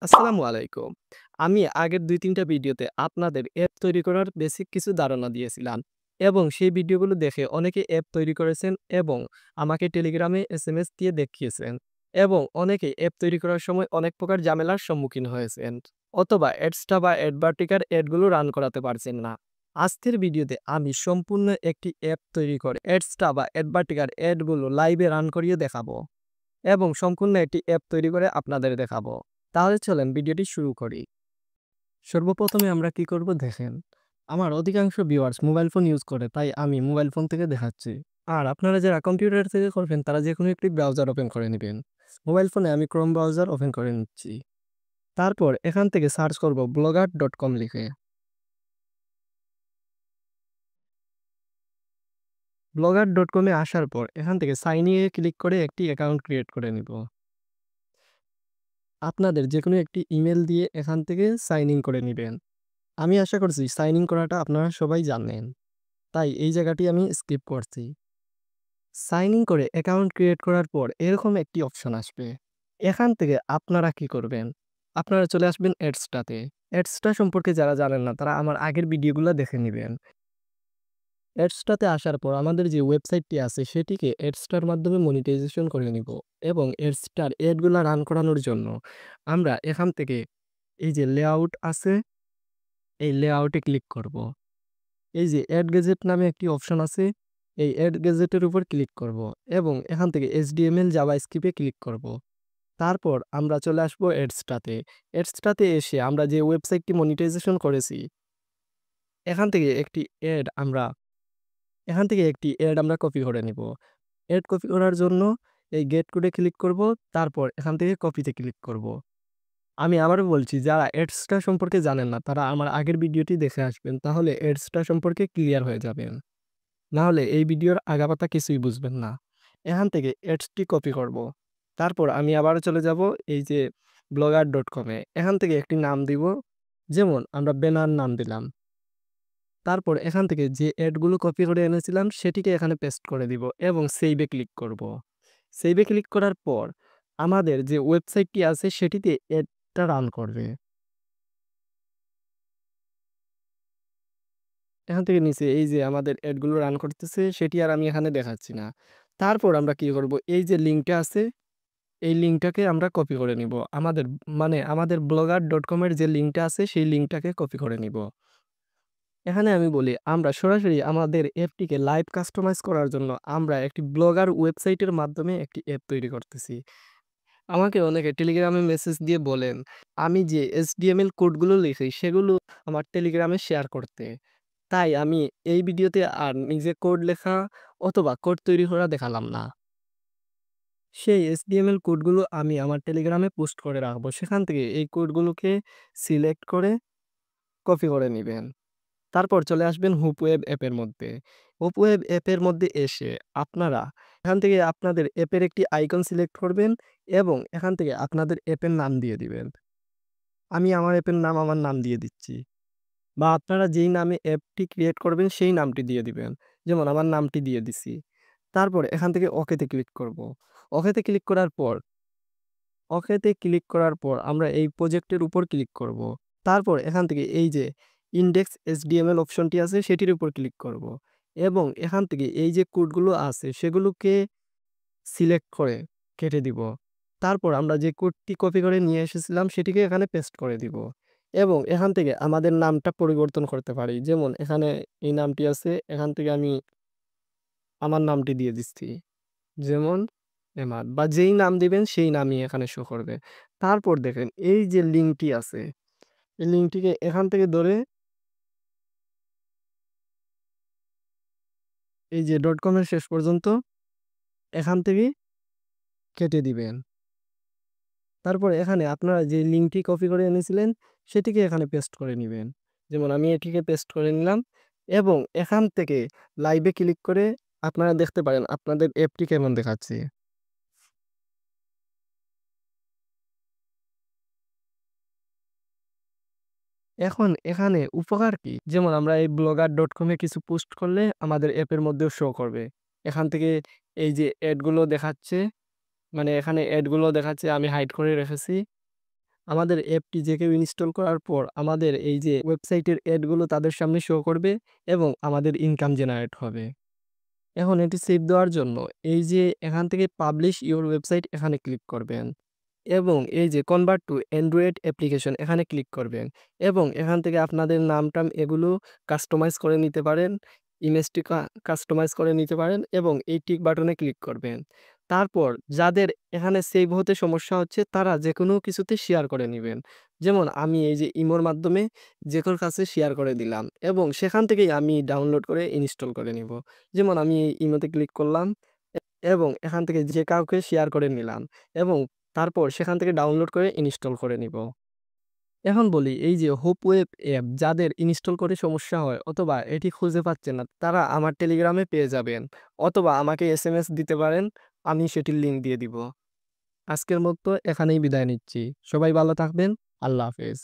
আসসালামু আলাইকুম। আমি আগের ২-৩ টা ভিডিওতে আপনাদের অ্যাপ তৈরি করার বেসিক কিছু ধারণা দিয়েছিলাম এবং সেই ভিডিওগুলো দেখে অনেকে অ্যাপ তৈরি করেছেন এবং আমাকে টেলিগ্রামে এসএমএস দিয়ে দেখিয়েছেন এবং অনেকে অ্যাপ তৈরি করার সময় অনেক প্রকার ঝামেলার সম্মুখীন হয়েছেন অথবা অ্যাডসটা বা অ্যাডভার্টিকার অ্যাডগুলো রান করাতে পারছেন না। আজকের ভিডিওতে আমি সম্পূর্ণ একটি অ্যাপ তৈরি করে অ্যাডসটা বা অ্যাডভার্টিকার অ্যাডগুলো লাইভে রান করিয়ে দেখাবো এবং সম্পূর্ণ একটি অ্যাপ তৈরি করে আপনাদের দেখাবো। তাহলে চলেন ভিডিওটি শুরু করি। সর্বপ্রথমে আমরা কি করব দেখেন। আমার অধিকাংশ ভিউয়ার্স মোবাইল ফোন ইউজ করে তাই আমি মোবাইল ফোন থেকে দেখাচ্ছি। আর আপনারা যারা কম্পিউটার থেকে করবেন তারা যেকোনো একটি ব্রাউজার ওপেন করে নিবেন। মোবাইল ফোনে আমি ক্রোম ব্রাউজার ওপেন করে নিচ্ছি। তারপর এখান থেকে সার্চ করব blogger.com লিখে। blogger.com এ আসার পর এখান থেকে সাইন ইন এ ক্লিক করে একটি অ্যাকাউন্ট ক্রিয়েট করে নিব। আপনাদের যেকোনো একটি ইমেল দিয়ে এখান থেকে সাইন ইন করে নিবেন। আমি আশা করছি সাইন ইন করাটা আপনারা সবাই জানেন। তাই এই জায়গাটি আমি স্কিপ করছি। সাইন ইন করে অ্যাকাউন্ট ক্রিয়েট করার পর এরকম একটি অপশন আসবে। এখান থেকে আপনারা কি করবেন? আপনারা চলে আসবেন অ্যাডসটাতে। অ্যাডসটা সম্পর্কে যারা জানেন না তারা আমার আগের ভিডিওগুলা দেখে নিবেন। অ্যাডসটাতে আসার পর আমাদের যে ওয়েবসাইটটি আছে সেটিকে অ্যাডসটার মাধ্যমে মনিটাইজেশন করে নিব এবং অ্যাডসটার অ্যাডগুলা রান করানোর জন্য আমরা এখান থেকে এই যে লেআউট আছে, এই লেআউটে ক্লিক করব। এই যে এড গেজেট নামে একটি অপশন আছে, এই এড গেজেটের উপর ক্লিক করব এবং এখান থেকে HTML জাভাস্ক্রিপ্টে ক্লিক করব। তারপর আমরা চলে আসবো অ্যাডসটাতে। অ্যাডসটাতে এসে আমরা যে ওয়েবসাইটটি মনিটাইজেশন করেছি, এখান থেকে একটি অ্যাড আমরা কপি করে নিব। অ্যাড কপি করার জন্য এই গেট কোডে ক্লিক করব, তারপর এখান থেকে কপিতে ক্লিক করব। আমি আবারও বলছি যারা অ্যাডসটা সম্পর্কে জানেন না তারা আমার আগের ভিডিওটি দেখে আসবেন, তাহলে অ্যাডসটা সম্পর্কে ক্লিয়ার হয়ে যাবেন। না হলে এই ভিডিওর আগামাথা কিছুই বুঝবেন না। এখান থেকে অ্যাডসটি কপি করব। তারপর আমি আবারও চলে যাব এই যে blogger.com এ। এখান থেকে একটি নাম দিব। যেমন আমরা ব্যানার নাম দিলাম। তারপর এখান থেকে যে অ্যাডগুলো কপি করে এনেছিলাম সেটিকে এখানে পেস্ট করে দিব এবং সেভ এ ক্লিক করব। সেভ এ ক্লিক করার পর আমাদের যে ওয়েবসাইটটি আছে সেটিতে অ্যাডটা রান করবে। এখান থেকে নিচে এই যে আমাদের অ্যাডগুলো রান করতেছে সেটি আর আমি এখানে দেখাচ্ছি না। তারপর আমরা কি করব, এই যে লিঙ্কটা আছে এই লিঙ্কটাকে আমরা কপি করে নিব। আমাদের blogger.com এর যে লিঙ্কটা আছে সেই লিঙ্কটাকে কপি করে নিব। এখানে আমি বলি আমরা সরাসরি আমাদের অ্যাপটিকে লাইভ কাস্টমাইজ করার জন্য আমরা একটি ব্লগার ওয়েবসাইটের মাধ্যমে একটি অ্যাপ তৈরি করতেছি। আমাকে অনেকে টেলিগ্রামে মেসেজ দিয়ে বলেন আমি যে HTML কোডগুলো লিখি সেগুলো আমার টেলিগ্রামে শেয়ার করতে। তাই আমি এই ভিডিওতে আর নিজে কোড লেখা অথবা কোড তৈরি করা দেখালাম না। সেই HTML কোডগুলো আমি আমার টেলিগ্রামে পোস্ট করে রাখবো। সেখান থেকে এই কোডগুলোকে সিলেক্ট করে কপি করে নিবেন। তারপর চলে আসবেন হুপ ওয়েব অ্যাপের মধ্যে। হুপ ওয়েব অ্যাপের মধ্যে এসে আপনারা এখান থেকে আপনাদের অ্যাপের একটি আইকন সিলেক্ট করবেন এবং এখান থেকে আপনাদের অ্যাপের নাম দিয়ে দিবেন। আমি আমার অ্যাপের নাম আমার নাম দিয়ে দিচ্ছি। বা আপনারা যেই নামে অ্যাপটি ক্রিয়েট করবেন সেই নামটি দিয়ে দিবেন। যেমন আমার নামটি দিয়ে দিছি। তারপর এখান থেকে ওকেতে ক্লিক করব। ওকেতে ক্লিক করার পর ওকেতে ক্লিক করার পর আমরা এই প্রজেক্টের উপর ক্লিক করব। তারপর এখান থেকে এই যে ইনডেক্স HTML অপশনটি আছে সেটির উপর ক্লিক করব এবং এখান থেকে এই যে কোডগুলো আছে সেগুলোকে সিলেক্ট করে কেটে দিব। তারপর আমরা যে কোডটি কপি করে নিয়ে এসেছিলাম সেটিকে এখানে পেস্ট করে দিব এবং এখান থেকে আমাদের নামটা পরিবর্তন করতে পারি। যেমন এখানে এই নামটি আছে, এখান থেকে আমি আমার নামটি দিয়ে দিচ্ছি। যেমন এমার বা যেই নাম দিবেন সেই নামই এখানে শো করবে। তারপর দেখেন এই যে লিঙ্কটি আছে, এই লিঙ্কটিকে এখান থেকে ধরে এই যে .com এর শেষ পর্যন্ত এখান থেকে কেটে দিবেন। তারপর এখানে আপনারা যে লিঙ্কটি কপি করে এনেছিলেন সেটিকে এখানে পেস্ট করে নিবেন। যেমন আমি এটিকে পেস্ট করে নিলাম এবং এখান থেকে লাইভে ক্লিক করে আপনারা দেখতে পারেন আপনাদের অ্যাপটি কেমন দেখাচ্ছে। এখন এখানে উপকার কি? যেমন আমরা এই blogger.com এ কিছু পোস্ট করলে আমাদের অ্যাপের মধ্যেও শো করবে। এখান থেকে এই যে এডগুলো দেখাচ্ছে, মানে এখানে এডগুলো দেখাচ্ছে আমি হাইড করে রেখেছি। আমাদের অ্যাপটি যে কেউ ইনস্টল করার পর আমাদের এই যে ওয়েবসাইটের অ্যাডগুলো তাদের সামনে শো করবে এবং আমাদের ইনকাম জেনারেট হবে। এখন এটি সেভ দেওয়ার জন্য এই যে এখান থেকে পাবলিশ ইওর ওয়েবসাইট এখানে ক্লিক করবেন এবং এই যে কনভার্ট টু অ্যান্ড্রয়েড অ্যাপ্লিকেশন এখানে ক্লিক করবেন এবং এখান থেকে আপনাদের নাম-টাম এগুলো কাস্টমাইজ করে নিতে পারেন। ইমেজটি কাস্টমাইজ করে নিতে পারেন এবং এই টিক বাটনে ক্লিক করবেন। তারপর যাদের এখানে সেভ হতে সমস্যা হচ্ছে তারা যেকোনো কিছুতে শেয়ার করে নিবেন। যেমন আমি এই যে ইমোর মাধ্যমে যে কারো কাছে শেয়ার করে দিলাম এবং সেখান থেকেই আমি ডাউনলোড করে ইনস্টল করে নিব। যেমন আমি এই ইমোতে ক্লিক করলাম এবং এখান থেকে যে কাউকে শেয়ার করে নিলাম এবং তারপর সেখান থেকে ডাউনলোড করে ইনস্টল করে নিব। এখন বলি এই যে হোপ ওয়েব অ্যাপ যাদের ইনস্টল করে সমস্যা হয় অথবা এটি খুঁজে পাচ্ছেন না তারা আমার টেলিগ্রামে পেয়ে যাবেন অথবা আমাকে এসএমএস দিতে পারেন, আমি সেটির লিঙ্ক দিয়ে দিব। আজকের মতো এখানেই বিদায় নিচ্ছি। সবাই ভালো থাকবেন। আল্লাহ হাফেজ।